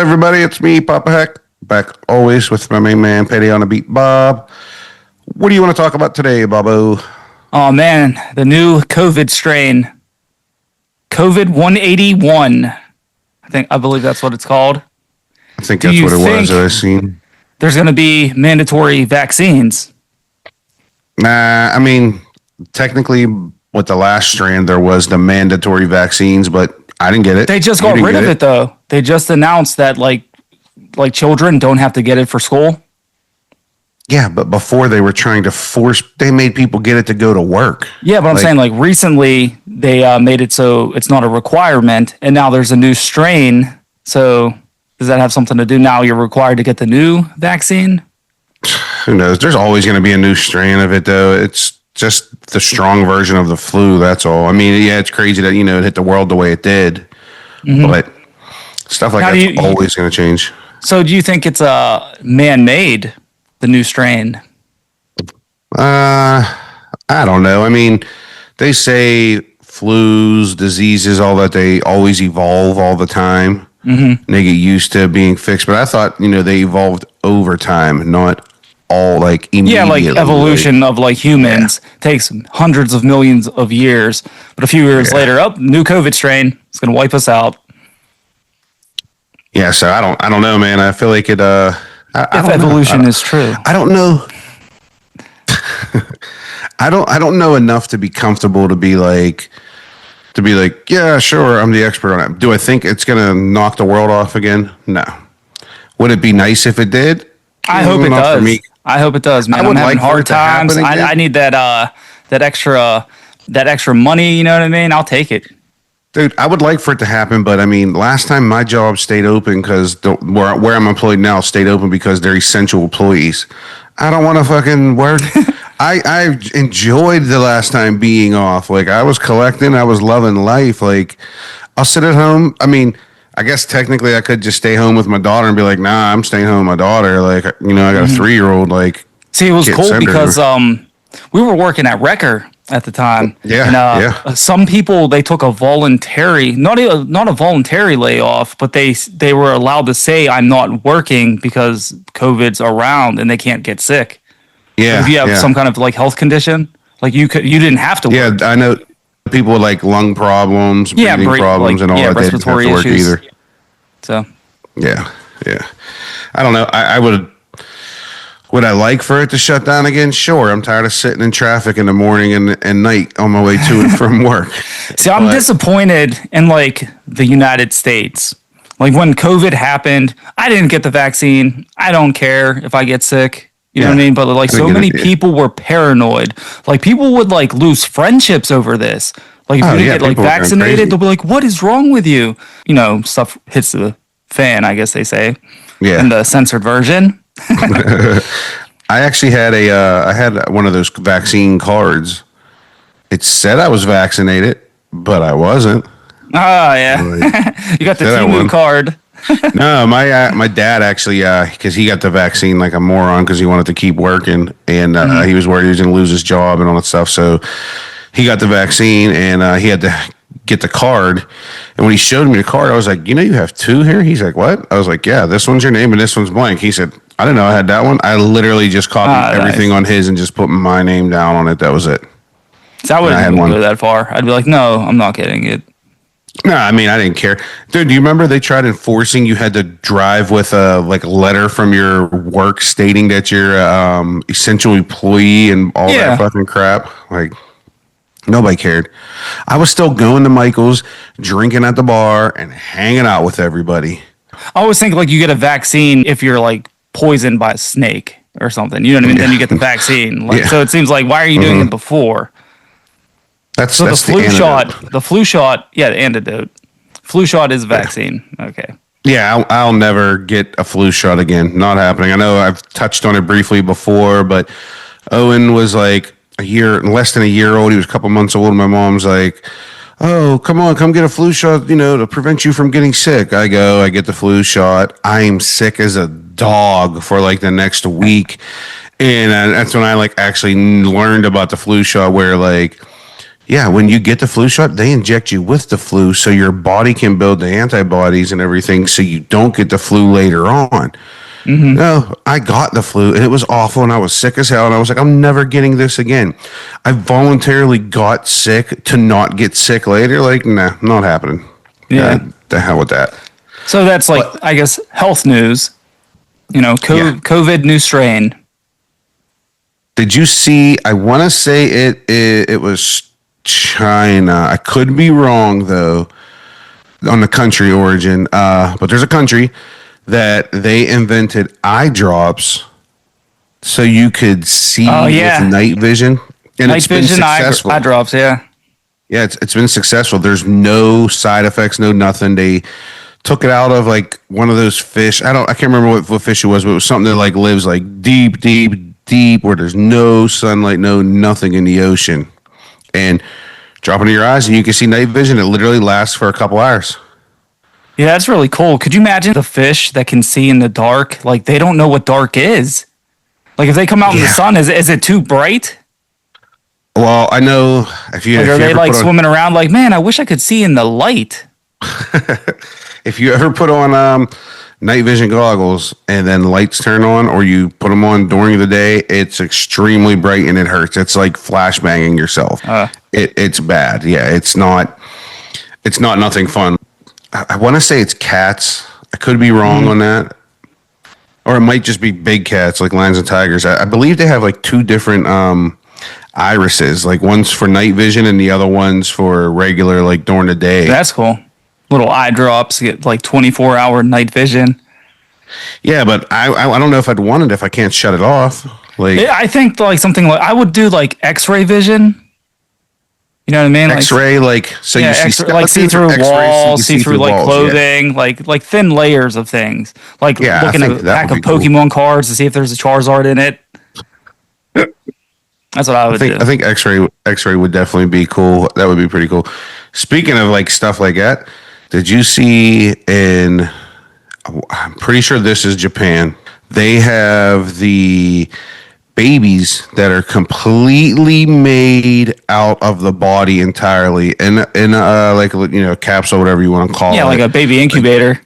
everybody, it's me, Poppahack, back always with my main man, Payday on the Beat, Bob. What do you want to talk about today, Bobo? Oh man, the new COVID strain, COVID-181. I believe that's what it's called. I think that's what it was that I seen. There's going to be mandatory vaccines. Nah, I mean, technically, with the last strand, there was the mandatory vaccines, but I didn't get it. They just got rid of it though. They just announced that like children don't have to get it for school. Yeah, but before they were trying to they made people get it to go to work. Yeah, but I'm saying like recently they made it so it's not a requirement, and now there's a new strain. So does that have something to do now? You're required to get the new vaccine? Who knows? There's always going to be a new strain of it, though. It's just the strong version of the flu. That's all. I mean, yeah, it's crazy that it hit the world the way it did, but stuff like that's always going to change. So, do you think it's man-made? The new strain? I don't know. I mean, they say flus, diseases, all that, they always evolve all the time. Mm-hmm. They get used to being fixed. But I thought, they evolved over time, not all like immediately. Yeah, like evolution of like humans takes hundreds of millions of years. But a few years later, new COVID strain. It's going to wipe us out. Yeah, so I don't know, man. I feel like it... if evolution is true, I don't know. I don't know enough to be comfortable to be like, yeah, sure, I'm the expert on it. Do I think it's gonna knock the world off again? No. Would it be nice if it did? I hope it does. I hope it does, man. I'm having hard times. I need that extra money. You know what I mean? I'll take it. Dude, I would like for it to happen, but I mean, last time my job stayed open because where I'm employed now stayed open because they're essential employees. I don't want to fucking work. I enjoyed the last time being off. Like, I was collecting, I was loving life. Like, I'll sit at home. I mean, I guess technically I could just stay home with my daughter and be like, nah, I'm staying home with my daughter. Like, I got a 3-year-old. Like, see, it was cool because we were working at Wrecker at the time. Some people, they took a voluntary, not a voluntary layoff, but they were allowed to say, I'm not working because COVID's around and they can't get sick. Yeah. So if you have some kind of like health condition, like you didn't have to work. Yeah, I know people with like lung problems, breathing problems, and all that. Respiratory issues. Either. So. Yeah. I don't know. I would I like for it to shut down again? Sure. I'm tired of sitting in traffic in the morning and night on my way to and from work. See, I'm disappointed in like the United States. Like when COVID happened, I didn't get the vaccine. I don't care if I get sick. You know what I mean? But like so many people were paranoid. Like people would like lose friendships over this. Like if you didn't get like vaccinated, they'll be like, what is wrong with you? Stuff hits the fan, I guess they say. Yeah. In the censored version. I actually had I had one of those vaccine cards. It said I was vaccinated, but I wasn't. Oh yeah, you got the Timu card. No, my dad actually, because he got the vaccine like a moron because he wanted to keep working and he was worried he was going to lose his job and all that stuff. So he got the vaccine and he had to get the card. And when he showed me the card, I was like, you have 2 here? He's like, what? I was like, yeah, this one's your name and this one's blank. He said, I didn't know I had that one. I literally just copied everything on his and just put my name down on it. That was it. So I wouldn't go that far. I'd be like, no, I'm not getting it. No, I mean, I didn't care. Dude, do you remember they tried enforcing you had to drive with a letter from your work stating that you're essential employee and all that fucking crap? Like, nobody cared. I was still going to Michael's, drinking at the bar, and hanging out with everybody. I always think like you get a vaccine if you're like poisoned by a snake or something. You know what I mean? Then you get the vaccine. So it seems like, why are you doing it before? That's the flu shot. The flu shot. Yeah, the antidote. Flu shot is a vaccine. Okay. Yeah, I'll never get a flu shot again. Not happening. I know I've touched on it briefly before, but Owen was like less than a year old. He was a couple months old. My mom's like, oh, come get a flu shot, to prevent you from getting sick. I get the flu shot. I'm sick as a dog for like the next week. And that's when I like actually learned about the flu shot where like, Yeah, when you get the flu shot, they inject you with the flu so your body can build the antibodies and everything so you don't get the flu later on. Mm-hmm. No, I got the flu and it was awful and I was sick as hell and I was like, I'm never getting this again. I voluntarily got sick to not get sick later. Like, nah, not happening. Yeah. The hell with that. So that's like, But, I guess, health news. You know, COVID new strain. did you see? I want to say it was China. I could be wrong though on the country origin. But there's a country that they invented eye drops so you could see with night vision, and Night it's been vision successful. eye drops. Yeah. Yeah, it's been successful. There's no side effects, no nothing. They took it out of like one of those fish. I can't remember what fish it was, but it was something that like lives like deep where there's no sunlight, no nothing in the ocean. And drop it in your eyes and you can see night vision. It literally lasts for a couple hours. Yeah, that's really cool. Could you imagine the fish that can see in the dark? Like they don't know what dark is. Like if they come out in the sun, is it too bright? Well, I know if you Like, are they like swimming around like, man, I wish I could see in the light. If you ever put on night vision goggles and then lights turn on, or you put them on during the day, it's extremely bright and it hurts. It's like flashbanging yourself. It's bad. Yeah, it's not nothing fun. I want to say it's cats. I could be wrong on that. Or it might just be big cats like lions and tigers. I believe they have like two different irises. Like one's for night vision and the other one's for regular, like during the day. That's cool. Little eye drops, get like 24-hour night vision. Yeah, but I don't know if I'd want it if I can't shut it off. Like I think like something like I would do like X-ray vision. You know what I mean? X-ray, like so you see like see through walls, see through like walls, clothing, like thin layers of things. Like looking at a pack of Pokemon cards to see if there's a Charizard in it. That's what I would do. I think X-ray would definitely be cool. That would be pretty cool. Speaking of like stuff like that, did you see I'm pretty sure this is Japan. They have the babies that are completely made out of the body entirely in like capsule, whatever you want to call it. Yeah, like a baby incubator.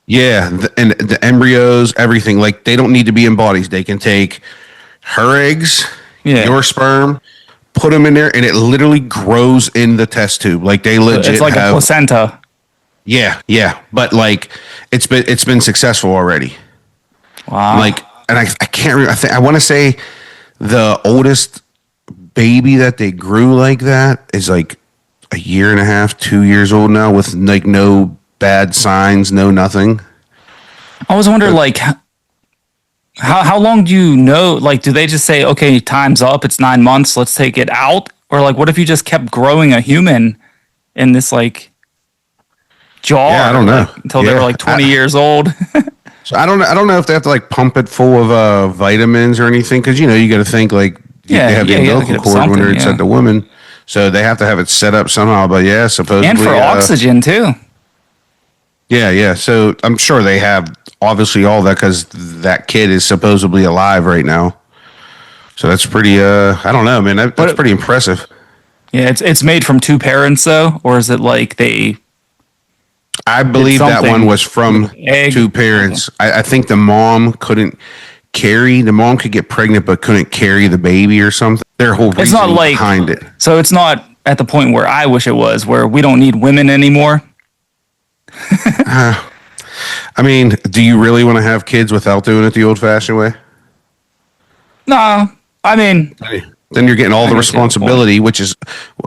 And the embryos, everything, like they don't need to be in bodies. They can take her eggs, your sperm, put them in there, and it literally grows in the test tube. Like they legit. It's like a placenta. Yeah, but like it's been successful already. Wow. Like, and I can't remember. I want to say the oldest baby that they grew like that is like a year and a half, 2 years old now, with like no bad signs, no nothing. I was wondering, like, how long do you know? Like, do they just say, okay, time's up, it's 9 months, let's take it out? Or like, what if you just kept growing a human in this like jar? Yeah, I don't know. Until they were like 20 years old. So I don't know if they have to like pump it full of vitamins or anything, because you got to think like they have the umbilical cord when it's at the woman, so they have to have it set up somehow. But yeah, supposedly and for oxygen too. Yeah. So I'm sure they have obviously all that because that kid is supposedly alive right now. So that's pretty. I don't know, man. That's pretty impressive. Yeah, it's made from two parents though, or is it like they? I believe that one was from two parents. I think the mom couldn't carry. The mom could get pregnant but couldn't carry the baby or something. Their whole reason behind it. So it's not at the point where I wish it was, where we don't need women anymore. I mean, do you really want to have kids without doing it the old-fashioned way? No, I mean. Then you're getting all the responsibility, which is,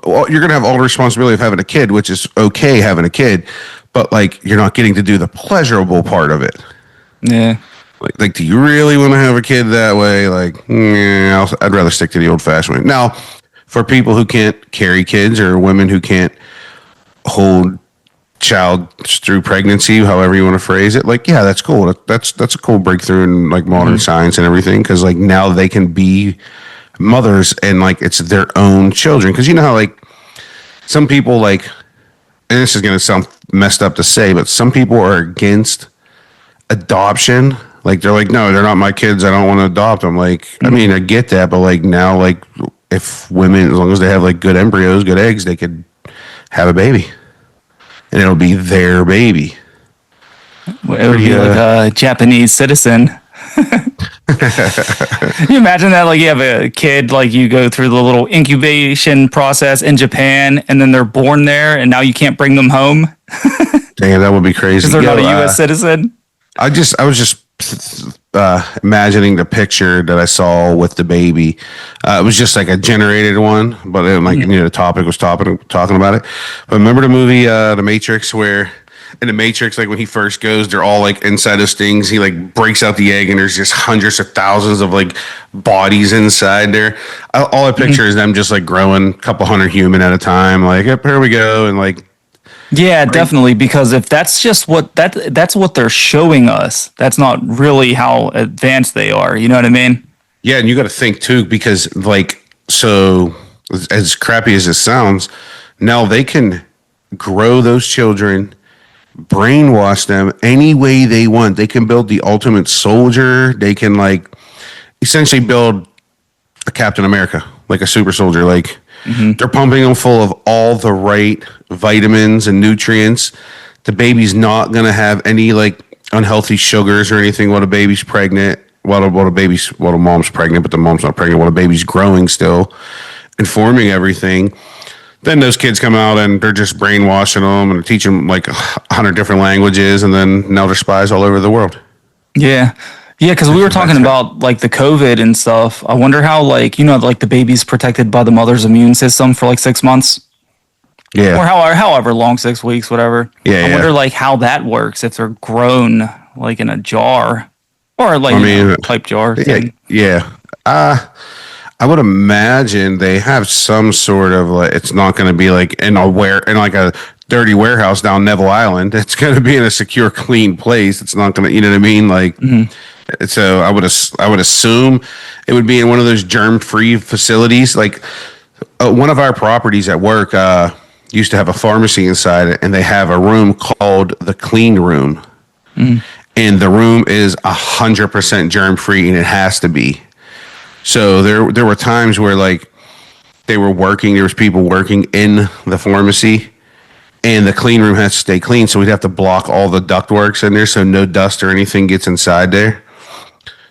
well, you're going to have all the responsibility of having a kid, which is okay having a kid, but like you're not getting to do the pleasurable part of it. Yeah. Like, do you really want to have a kid that way? Like, I'd rather stick to the old fashioned way. Now, for people who can't carry kids or women who can't hold child through pregnancy, however you want to phrase it, like, yeah, that's cool. That's a cool breakthrough in like modern science and everything. Cause like now they can be mothers and like it's their own children. Cause you know how like some people like, and this is going to sound messed up to say, but some people are against adoption. Like they're like, no, they're not my kids. I don't want to adopt them. Like, I mean, I get that, but like now, like if women, as long as they have like good embryos, good eggs, they could have a baby, and it'll be their baby. It would be like a Japanese citizen. Can you imagine that? Like you have a kid, like you go through the little incubation process in Japan, and then they're born there, and now you can't bring them home Damn, that would be crazy. because they're not a U.S. citizen. I was just imagining the picture that I saw with the baby. It was just like a generated one, but the topic was talking about it. But remember the movie The Matrix, where in the Matrix, like when he first goes, they're all like inside his things. He like breaks out the egg, and there's just hundreds of thousands of like bodies inside there. All I picture is them just like growing a couple hundred human at a time. Like, yep, here we go, and like. Yeah, definitely. Because if that's just that's what they're showing us. That's not really how advanced they are. You know what I mean? Yeah, and you got to think too, because like, so as crappy as it sounds, now they can grow those children, brainwash them any way they want. They can build the ultimate soldier. They can like essentially build a Captain America, like a super soldier. Like they're pumping them full of all the right vitamins and nutrients. The baby's not going to have any like unhealthy sugars or anything while the baby's pregnant. While the mom's pregnant, but the mom's not pregnant while the baby's growing still and forming everything. Then those kids come out and they're just brainwashing them and teaching them like 100 different languages, and then now they're spies all over the world. Yeah. Yeah, because we were talking about like the COVID and stuff. I wonder how like the baby's protected by the mother's immune system for like 6 months. Yeah. Or however long, 6 weeks, whatever. Yeah. I wonder like how that works if they're grown like in a jar or like pipe jar thing. Yeah. I would imagine they have some sort of like, it's not going to be like in like a dirty warehouse down Neville Island. It's going to be in a secure, clean place. It's not going to, you know what I mean? Like, so I would assume it would be in one of those germ-free facilities. Like one of our properties at work used to have a pharmacy inside it, and they have a room called the clean room. And the room is 100% germ-free, and it has to be. So there were times where like there was people working in the pharmacy, and the clean room has to stay clean. So we'd have to block all the ductworks in there so no dust or anything gets inside there.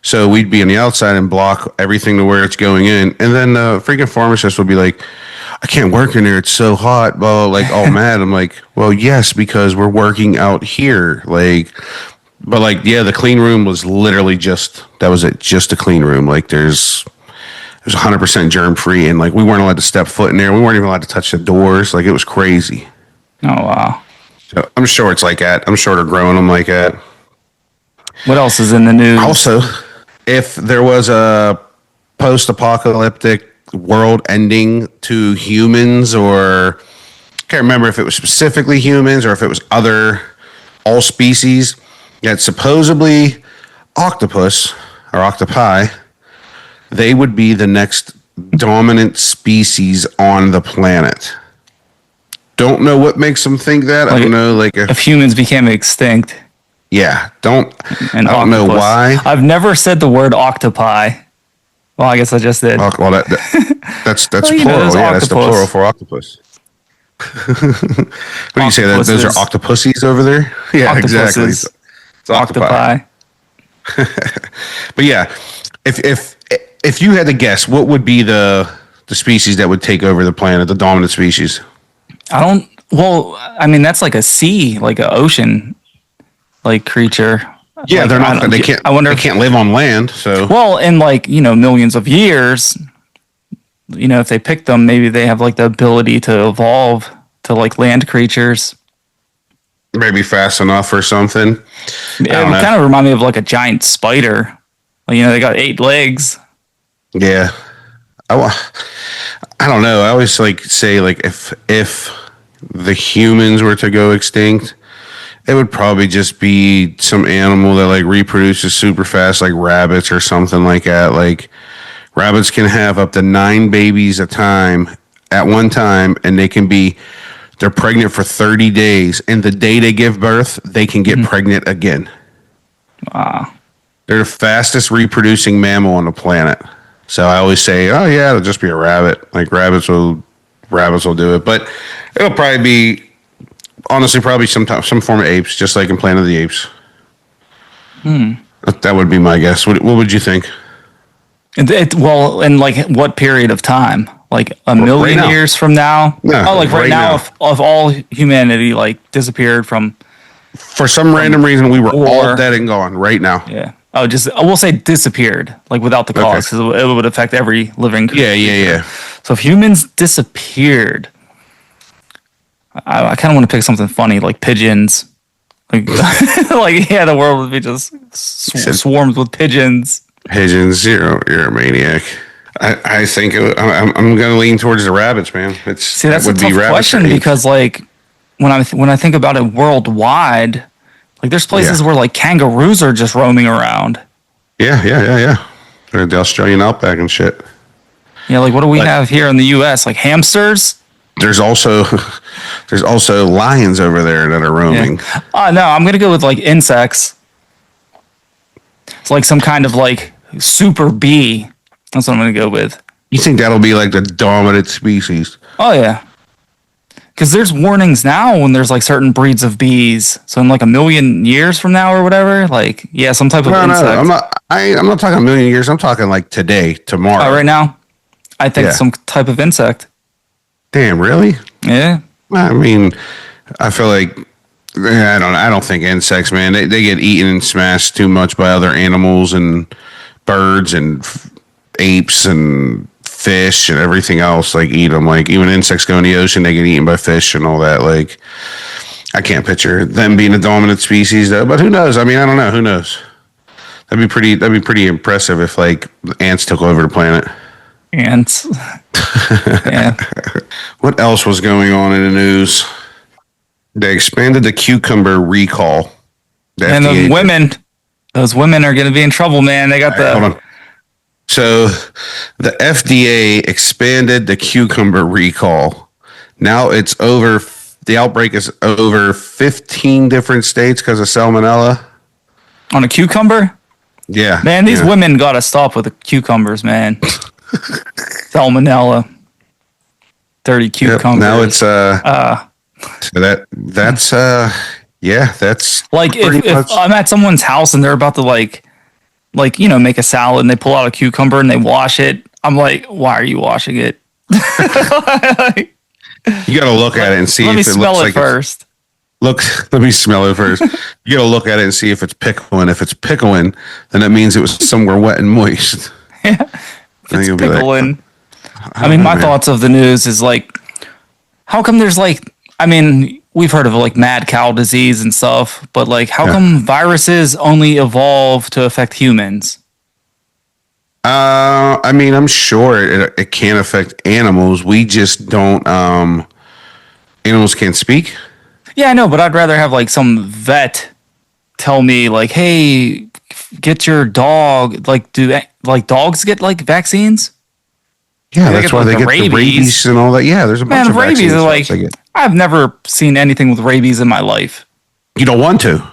So we'd be on the outside and block everything to where it's going in. And then the freaking pharmacist would be like, I can't work in there. It's so hot. Well, like all mad. I'm like, well, yes, because we're working out here. Like, but like, yeah, the clean room was literally just a clean room. Like it was 100% germ free. And like, we weren't allowed to step foot in there. We weren't even allowed to touch the doors. Like it was crazy. Oh, wow. So I'm sure it's like that. I'm sure they're growing them like that. What else is in the news? Also, if there was a post-apocalyptic world ending to humans, or I can't remember if it was specifically humans or if it was all species, that supposedly octopus or octopi, they would be the next dominant species on the planet. Don't know what makes them think that. I don't know, like if humans became extinct. Yeah, I don't Octopus. know why. I've never said the word octopi. Well, I guess I just did. Well, that's Well, plural. Yeah, that's the plural for octopus. What do you say? Those are octopuses over there? Yeah, exactly. It's octopi. But yeah, if you had to guess, what would be the species that would take over the planet, the dominant species? Well, I mean, that's like a sea, like an ocean, like creature. Yeah, like, they're not. They can't. I wonder. They can't live on land. So well, in like millions of years, if they pick them, maybe they have like the ability to evolve to like land creatures. Maybe fast enough or something. It kind of remind me of like a giant spider. Like, they got 8 legs. Yeah, I don't know. I always like say like if the humans were to go extinct, it would probably just be some animal that like reproduces super fast, like rabbits or something like that. Like rabbits can have up to 9 babies at one time, and they're pregnant for 30 days. And the day they give birth, they can get pregnant again. Wow. They're the fastest reproducing mammal on the planet. So I always say, oh yeah, it'll just be a rabbit. Like rabbits will do it, but it'll probably be honestly probably some form of apes, just like in Planet of the Apes. That would be my guess. What would you think? Well, in like what period of time? Like a million right years from now? No, oh, like right now, now. if all humanity like disappeared from. For some random reason, we were all war. dead and gone right now. Yeah. Oh, we'll say disappeared, like without the cause, because it would affect every living creature. Yeah. So if humans disappeared, I kind of want to pick something funny, like pigeons. Like, the world would be just swarms with pigeons. Pigeons, you're a maniac. I think I'm going to lean towards the rabbits, man. See, that's a tough question because, like, when I think about it worldwide, like, there's places where like kangaroos are just roaming around. Yeah. They're the Australian outback and shit. Yeah, like what do we have here in the U.S.? Like hamsters. There's also lions over there that are roaming. Yeah. No, I'm gonna go with like insects. It's like some kind of like super bee. That's what I'm gonna go with. You think that'll be like the dominant species? Oh yeah. Because there's warnings now when there's like certain breeds of bees. So in like a million years from now or whatever, like some type of insect. No, I'm not talking a million years. I'm talking like today, tomorrow. Right now, I think some type of insect. Damn, really? Yeah. I mean, I feel like I don't think insects, man. They get eaten and smashed too much by other animals and birds and apes and fish and everything else. Like eat them. Like even insects go in the ocean, they get eaten by fish and all that. Like I can't picture them being a dominant species though. But who knows? I mean, I don't know. Who knows? That'd be pretty impressive if like ants took over the planet. Ants. Yeah. What else was going on in the news? They expanded the cucumber recall. And those women are going to be in trouble, man. They got Hold on. So the FDA expanded the cucumber recall. Now the outbreak is over 15 different states because of salmonella. On a cucumber? Yeah. Man, these women got to stop with the cucumbers, man. Salmonella. Dirty cucumbers. Now it's so that's like if I'm at someone's house and they're about to like make a salad and they pull out a cucumber and they wash it, I'm like, why are you washing it? You got to look at it and see if it looks like first. Let me smell it first. You got to look at it and see if it's pickling. If it's pickling, then that means it was somewhere wet and moist. Yeah. It's pickling. I mean, my thoughts of the news is like, how come there's like, I mean, we've heard of like mad cow disease and stuff, but like, how come viruses only evolve to affect humans? I mean, I'm sure it can affect animals. We just don't. Animals can't speak. Yeah, I know, but I'd rather have like some vet tell me like, hey, get your dog. Like, do like dogs get like vaccines? Yeah, that's why they get the rabies and all that. Yeah, there's a bunch of rabies. Like, I've never seen anything with rabies in my life. You don't want to.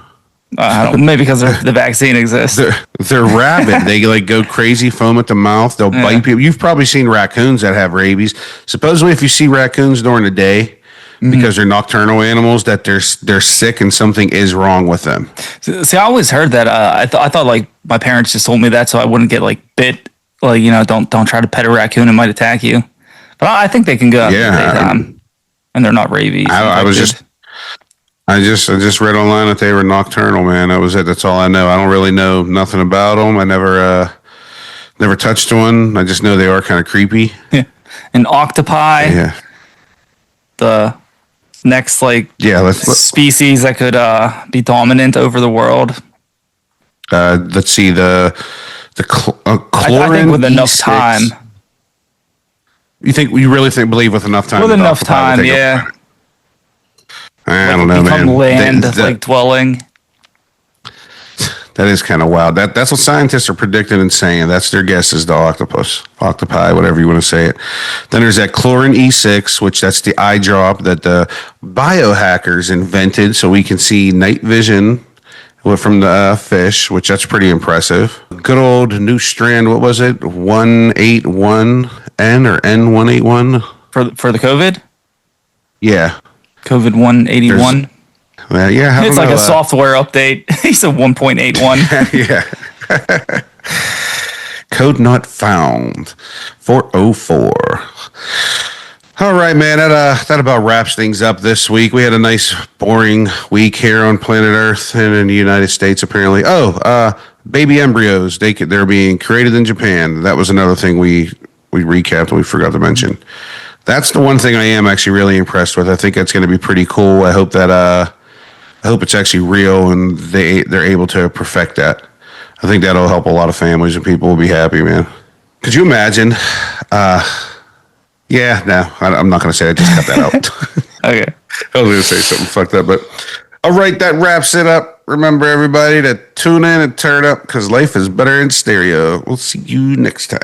I don't. Maybe because the vaccine exists. They're rabid. They like go crazy, foam at the mouth. They'll bite people. You've probably seen raccoons that have rabies. Supposedly, if you see raccoons during the day, because they're nocturnal animals, that they're sick and something is wrong with them. See, I always heard that. I thought like my parents just told me that so I wouldn't get like bit. Like, don't try to pet a raccoon; it might attack you. But I think they can go out in the daytime, and they're not rabies. I just read online that they were nocturnal, man. That was it. That's all I know. I don't really know nothing about them. I never touched one. I just know they are kind of creepy. Yeah. An octopi. Yeah. The next species that could be dominant over the world. Let's see the chlorin. I think with enough time. You really believe with enough time? With enough time, yeah. I don't know, man. Land dwelling. That is kind of wild. That's what scientists are predicting and saying. That's their guess is the octopi, whatever you want to say it. Then there's that chlorin E6, which that's the eye drop that the biohackers invented, so we can see night vision Went from the fish, which that's pretty impressive. Good old new strand. What was it? 181N or N181? For the COVID? Yeah. COVID 181. Yeah. It's like a software update. He said 1.81. Yeah. Code not found. 404. All right, man. That about wraps things up this week. We had a nice, boring week here on planet Earth and in the United States, apparently. Baby embryos. They're being created in Japan. That was another thing we recapped and we forgot to mention. That's the one thing I am actually really impressed with. I think that's going to be pretty cool. I hope that I hope it's actually real and they're able to perfect that. I think that'll help a lot of families and people will be happy, man. Could you imagine? Yeah, no, I'm not going to say. I just cut that out. Okay. I was going to say something fucked up, but all right, that wraps it up. Remember, everybody, to tune in and turn up because life is better in stereo. We'll see you next time.